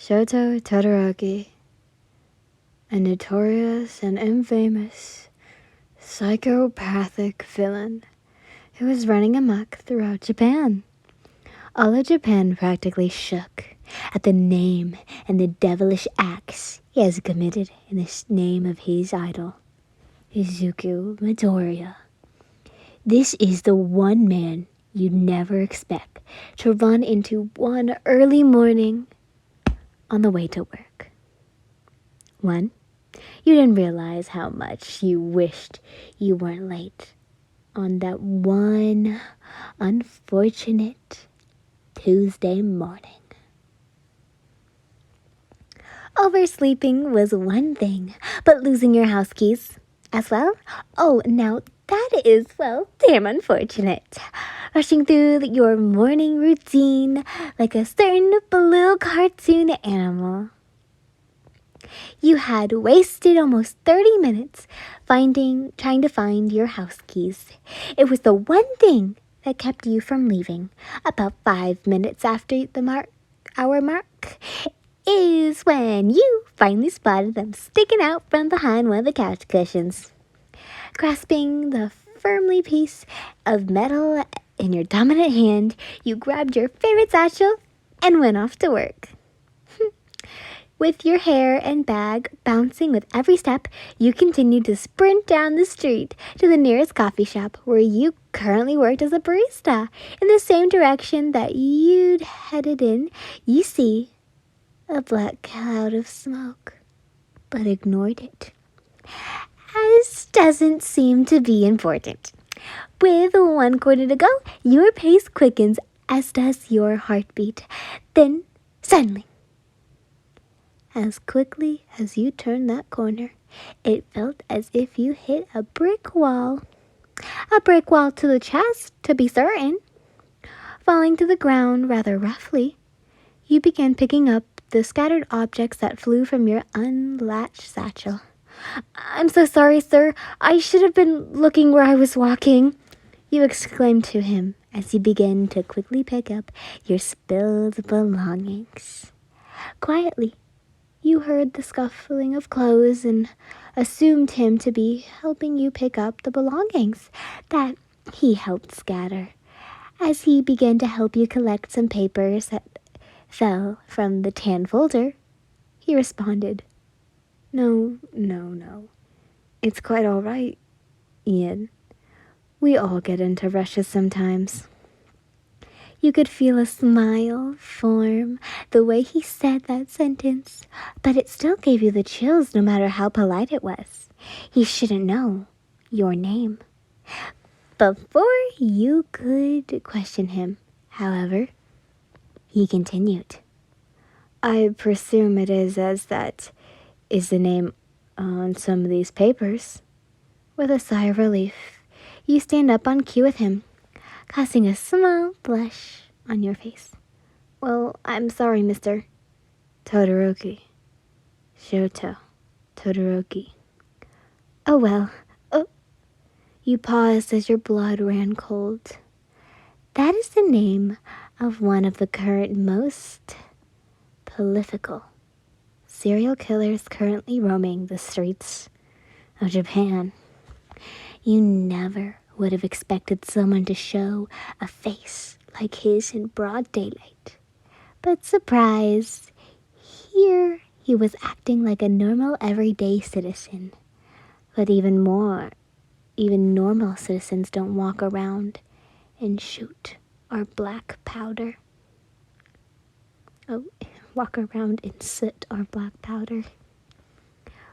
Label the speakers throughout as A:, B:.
A: Shoto Todoroki, a notorious and infamous psychopathic villain who was running amok throughout Japan. All of Japan practically shook at the name and the devilish acts he has committed in the name of his idol, Izuku Midoriya. This is the one man you'd never expect to run into one early morning on the way to work. One, you didn't realize how much you wished you weren't late on that one unfortunate Tuesday morning. Oversleeping was one thing, but losing your house keys as well? Oh, now that is, well, damn unfortunate. Rushing through your morning routine like a certain blue cartoon animal. You had wasted almost 30 minutes trying to find your house keys. It was the one thing that kept you from leaving. About 5 minutes after the hour mark is when you finally spotted them sticking out from behind one of the couch cushions. Grasping the firmly piece of metal in your dominant hand, you grabbed your favorite satchel and went off to work. With your hair and bag bouncing with every step, you continued to sprint down the street to the nearest coffee shop where you currently worked as a barista. In the same direction that you'd headed in, you see a black cloud of smoke, but ignored it, as doesn't seem to be important. With 1 quarter to go, your pace quickens, as does your heartbeat. Then, suddenly, as quickly as you turned that corner, it felt as if you hit a brick wall. A brick wall to the chest, to be certain. Falling to the ground rather roughly, you began picking up the scattered objects that flew from your unlatched satchel. "I'm so sorry, sir. I should have been looking where I was walking," you exclaimed to him as you began to quickly pick up your spilled belongings. Quietly, you heard the scuffling of clothes and assumed him to be helping you pick up the belongings that he helped scatter. As he began to help you collect some papers that fell from the tan folder, he responded, No. It's quite all right, Ian. We all get into rushes sometimes." You could feel a smile form the way he said that sentence, but it still gave you the chills no matter how polite it was. He shouldn't know your name. Before you could question him, however, he continued. "I presume it is, as that is the name on some of these papers." With a sigh of relief, you stand up on cue with him, causing a small blush on your face. "Well, I'm sorry, Mr. Todoroki. Shoto Todoroki." "Oh, well. Oh." You paused as your blood ran cold. That is the name of one of the current most prolific serial killers currently roaming the streets of Japan. You never would have expected someone to show a face like his in broad daylight. But surprise, here he was acting like a normal everyday citizen. But even normal citizens don't walk around and shoot our black powder. Walk around and soot our black powder.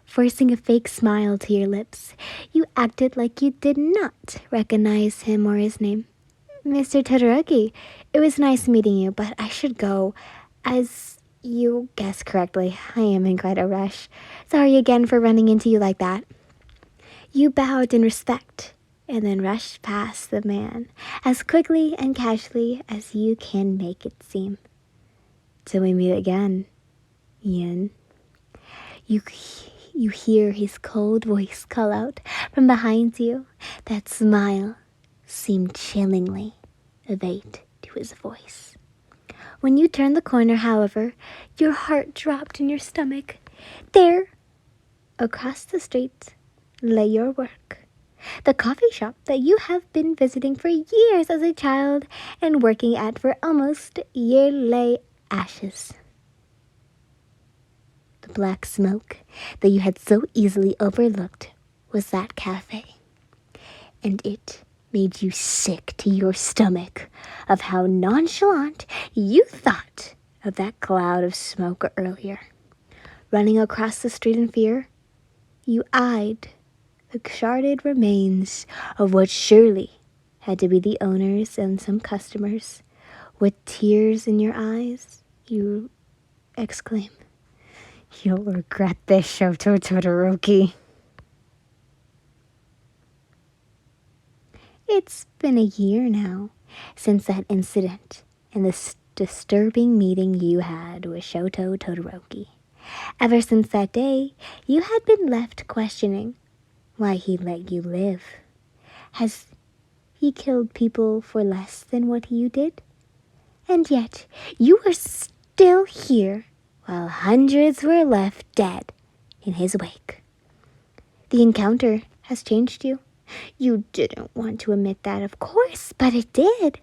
A: Forcing a fake smile to your lips, you acted like you did not recognize him or his name. "Mr. Todoroki, it was nice meeting you, but I should go. As you guessed correctly, I am in quite a rush. Sorry again for running into you like that." You bowed in respect and then rushed past the man as quickly and casually as you can make it seem. "Till we meet again, Ian." You hear his cold voice call out from behind you. That smile seemed chillingly evade to his voice. When you turned the corner, however, your heart dropped in your stomach. There, across the street, lay your work. The coffee shop that you have been visiting for years as a child and working at for almost a year lay ashes. The black smoke that you had so easily overlooked was that cafe. And it made you sick to your stomach of how nonchalant you thought of that cloud of smoke earlier. Running across the street in fear, you eyed the sharded remains of what surely had to be the owners and some customers. With tears in your eyes, you exclaim, "You'll regret this, Shoto Todoroki." It's been a year now since that incident and the disturbing meeting you had with Shoto Todoroki. Ever since that day, you had been left questioning why he let you live. Has he killed people for less than what you did? And yet, you were still here while hundreds were left dead in his wake. The encounter has changed you. You didn't want to admit that, of course, but it did.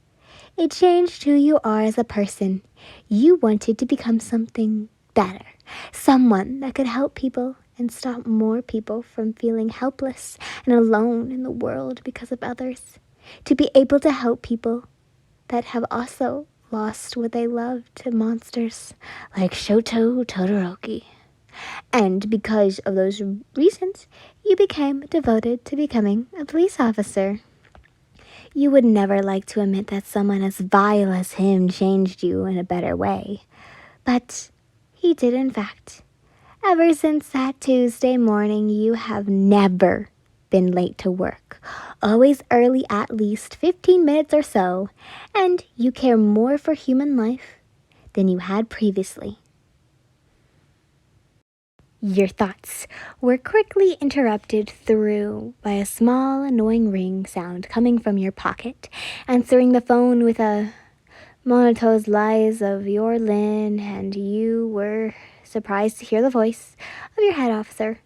A: It changed who you are as a person. You wanted to become something better, someone that could help people and stop more people from feeling helpless and alone in the world because of others. To be able to help people that have also lost what they loved to monsters like Shoto Todoroki. And because of those reasons, you became devoted to becoming a police officer. You would never like to admit that someone as vile as him changed you in a better way. But he did, in fact. Ever since that Tuesday morning, you have never been late to work. Always early, at least 15 minutes or so. And you care more for human life than you had previously. Your thoughts were quickly interrupted through by a small, annoying ring sound coming from your pocket, answering the phone with a monotonous lies of your Lynn, and you were surprised to hear the voice of your head officer.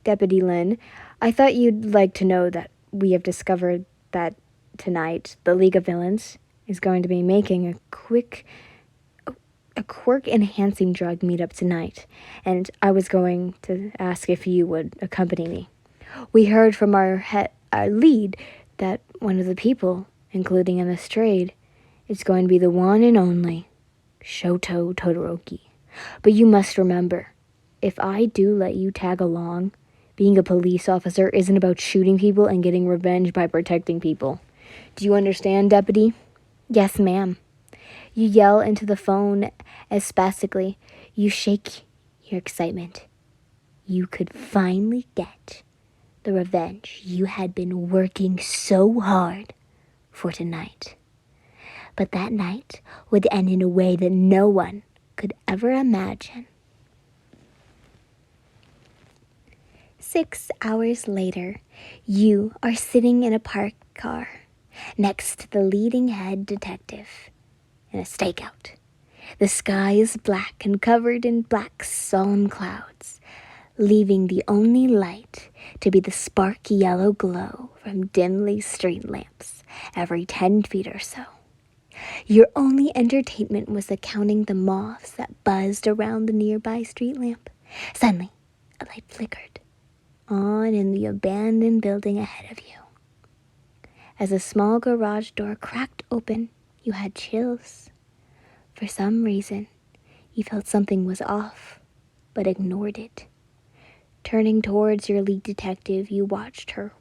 A: "Deputy Lynn, I thought you'd like to know that we have discovered that tonight the League of Villains is going to be making a quirk-enhancing drug meetup tonight, and I was going to ask if you would accompany me. We heard from our lead that one of the people, including in this trade, is going to be the one and only Shoto Todoroki. But you must remember, if I do let you tag along, being a police officer isn't about shooting people and getting revenge by protecting people. Do you understand, Deputy?" "Yes, ma'am." You yell into the phone as spastically. You shake your excitement. You could finally get the revenge you had been working so hard for tonight. But that night would end in a way that no one could ever imagine. 6 hours later, you are sitting in a parked car next to the leading head detective in a stakeout. The sky is black and covered in black, solemn clouds, leaving the only light to be the sparky yellow glow from dimly street lamps every 10 feet or so. Your only entertainment was counting the moths that buzzed around the nearby street lamp. Suddenly, a light flickered on in the abandoned building ahead of you. As a small garage door cracked open, you had chills. For some reason, you felt something was off, but ignored it. Turning towards your lead detective, you watched her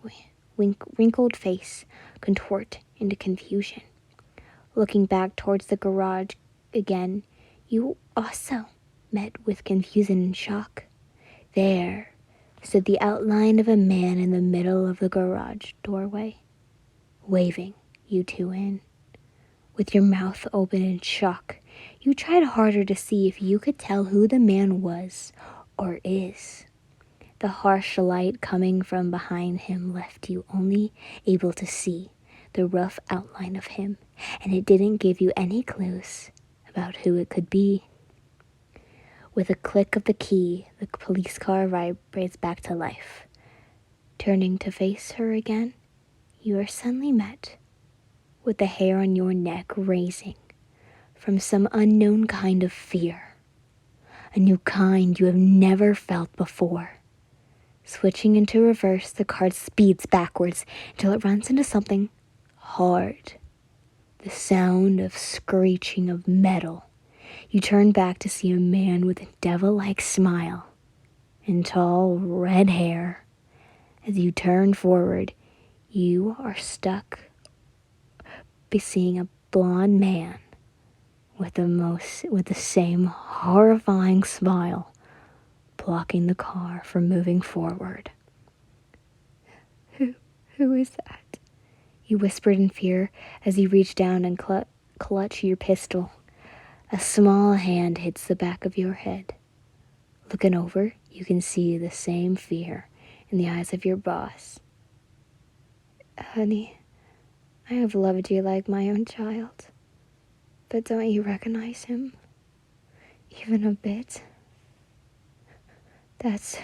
A: wrinkled face contort into confusion. Looking back towards the garage again, you also met with confusion and shock. There stood the outline of a man in the middle of the garage doorway, waving you two in. With your mouth open in shock, you tried harder to see if you could tell who the man was or is. The harsh light coming from behind him left you only able to see the rough outline of him, and it didn't give you any clues about who it could be. With a click of the key, the police car vibrates back to life. Turning to face her again, you are suddenly met with the hair on your neck raising from some unknown kind of fear, a new kind you have never felt before. Switching into reverse, the car speeds backwards until it runs into something hard. The sound of screeching of metal. You turn back to see a man with a devil-like smile and tall red hair. As you turn forward, you are stuck by seeing a blonde man with the same horrifying smile, blocking the car from moving forward. Who is that? You whispered in fear as you reach down and clutch your pistol. A small hand hits the back of your head. Looking over, you can see the same fear in the eyes of your boss. Honey, I have loved you like my own child. But don't you recognize him? Even a bit? That's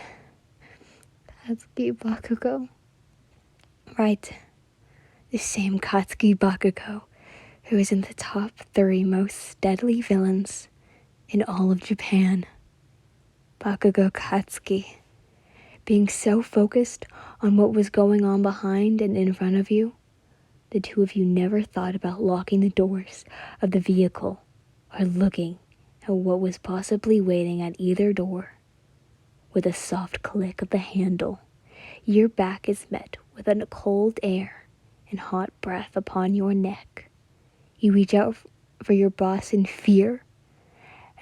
A: Bakugo. Right. The same Katsuki Bakugo who is in the top 3 most deadly villains in all of Japan. Bakugo Katsuki. Being so focused on what was going on behind and in front of you, the two of you never thought about locking the doors of the vehicle or looking at what was possibly waiting at either door. With a soft click of the handle, your back is met with a cold air and hot breath upon your neck. You reach out for your boss in fear,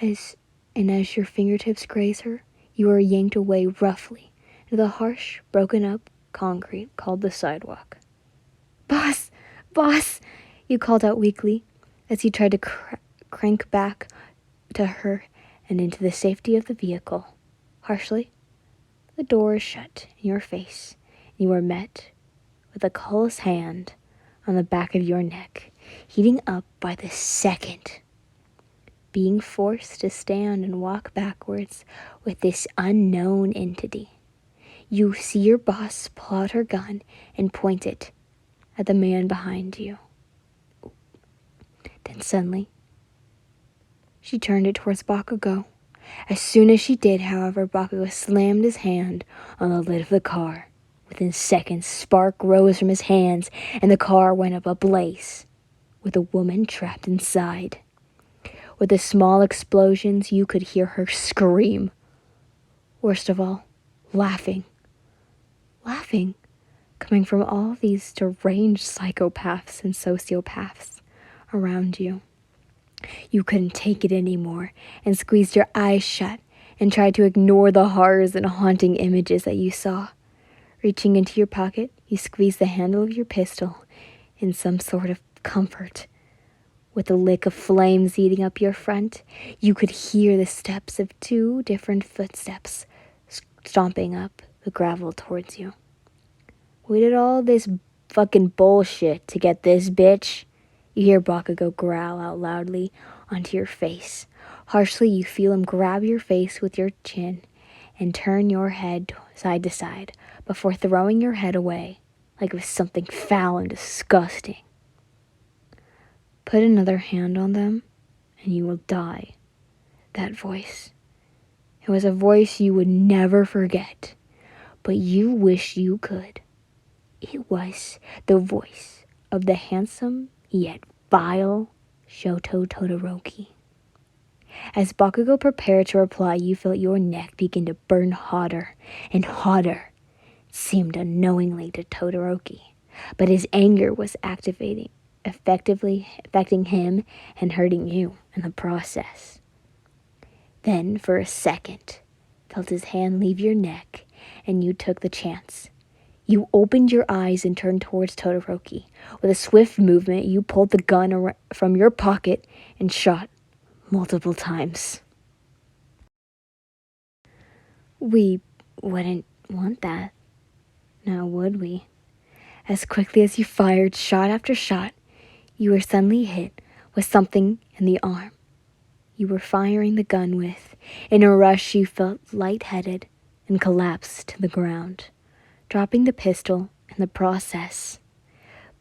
A: as your fingertips graze her, you are yanked away roughly into the harsh, broken up concrete called the sidewalk. Boss! Boss! You called out weakly as you tried to crank back to her and into the safety of the vehicle. Harshly, the door is shut in your face, and you are met with a callous hand on the back of your neck, heating up by the second. Being forced to stand and walk backwards with this unknown entity. You see your boss pull out her gun and point it at the man behind you. Then suddenly, she turned it towards Bakugo. As soon as she did, however, Bakugo slammed his hand on the lid of the car. Within seconds, spark rose from his hands, and the car went up ablaze, with a woman trapped inside. With the small explosions, you could hear her scream. Worst of all, laughing. Laughing, coming from all these deranged psychopaths and sociopaths around you. You couldn't take it anymore and squeezed your eyes shut and tried to ignore the horrors and haunting images that you saw. Reaching into your pocket, you squeezed the handle of your pistol in some sort of comfort. With the lick of flames eating up your front, you could hear the steps of 2 different footsteps stomping up the gravel towards you. We did all this fucking bullshit to get this, bitch. You hear Bakugo growl out loudly onto your face. Harshly, you feel him grab your face with your chin and turn your head side to side before throwing your head away like it was something foul and disgusting. Put another hand on them and you will die. That voice. It was a voice you would never forget, but you wish you could. It was the voice of the handsome yet vile Shoto Todoroki. As Bakugo prepared to reply, you felt your neck begin to burn hotter and hotter. It seemed unknowingly to Todoroki, but his anger was effectively affecting him and hurting you in the process. Then, for a second, felt his hand leave your neck, and you took the chance. You opened your eyes and turned towards Todoroki. With a swift movement, you pulled the gun from your pocket and shot multiple times. We wouldn't want that, now would we? As quickly as you fired shot after shot, you were suddenly hit with something in the arm. you were firing the gun with. In a rush, you felt lightheaded and collapsed to the ground, dropping the pistol in the process.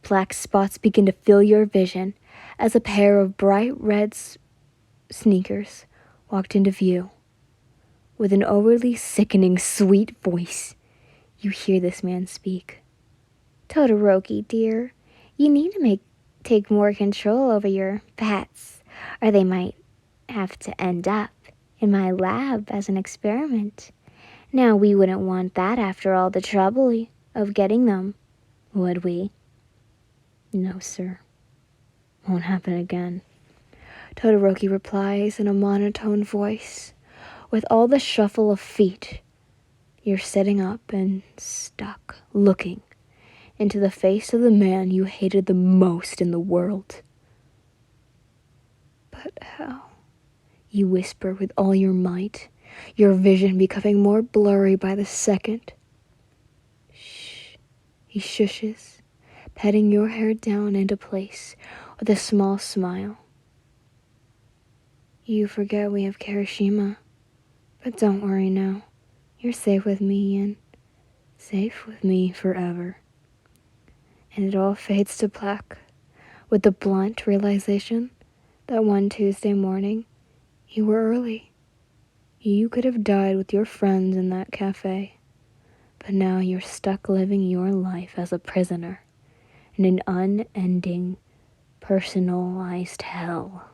A: Black spots began to fill your vision as a pair of bright red sneakers walked into view. With an overly sickening, sweet voice, you hear this man speak. Todoroki, dear, you need to take more control over your pets, or they might have to end up in my lab as an experiment. Now, we wouldn't want that after all the trouble of getting them, would we? No, sir. Won't happen again. Todoroki replies in a monotone voice. With all the shuffle of feet, you're sitting up and stuck, looking into the face of the man you hated the most in the world. But how? You whisper with all your might, your vision becoming more blurry by the second. Shh. He shushes, petting your hair down into place with a small smile. You forget we have Kirishima, but don't worry now. You're safe with me, and safe with me forever. And it all fades to black with the blunt realization that one Tuesday morning, you were early. You could have died with your friends in that cafe, but now you're stuck living your life as a prisoner in an unending, personalized hell.